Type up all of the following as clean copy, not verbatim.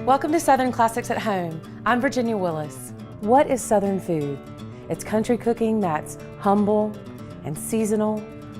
Welcome to Southern Classics at Home. I'm Virginia Willis. What is Southern food? It's country cooking that's humble and seasonal,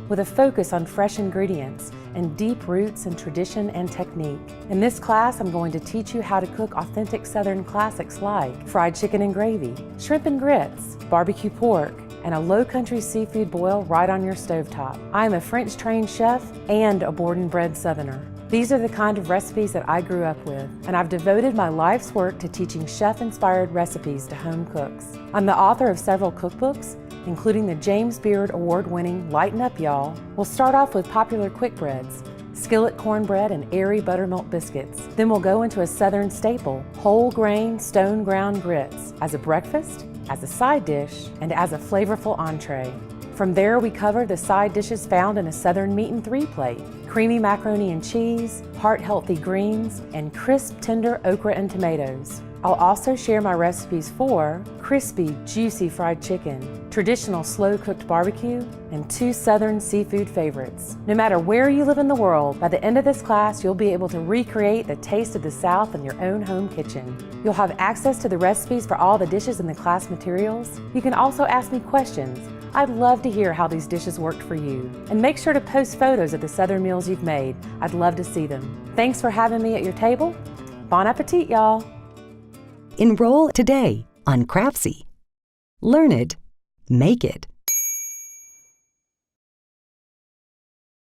with a focus on fresh ingredients and deep roots in tradition and technique. In this class, I'm going to teach you how to cook authentic Southern classics like fried chicken and gravy, shrimp and grits, barbecue pork, and a low-country seafood boil right on your stovetop. I am a French-trained chef and a born-and-bred Southerner. These are the kind of recipes that I grew up with, and I've devoted my life's work to teaching chef-inspired recipes to home cooks. I'm the author of several cookbooks, including the James Beard Award-winning Lighten Up Y'all. We'll start off with popular quick breads, skillet cornbread and airy buttermilk biscuits. Then we'll go into a Southern staple, whole grain stone ground grits, as a breakfast, as a side dish, and as a flavorful entree. From there, we cover the side dishes found in a Southern meat and three plate: creamy macaroni and cheese, heart-healthy greens, and crisp, tender okra and tomatoes. I'll also share my recipes for crispy, juicy fried chicken, traditional slow-cooked barbecue, and 2 Southern seafood favorites. No matter where you live in the world, by the end of this class, you'll be able to recreate the taste of the South in your own home kitchen. You'll have access to the recipes for all the dishes in the class materials. You can also ask me questions. I'd love to hear how these dishes worked for you. And make sure to post photos of the Southern meals you've made. I'd love to see them. Thanks for having me at your table. Bon appetit, y'all. Enroll today on Craftsy. Learn it, make it.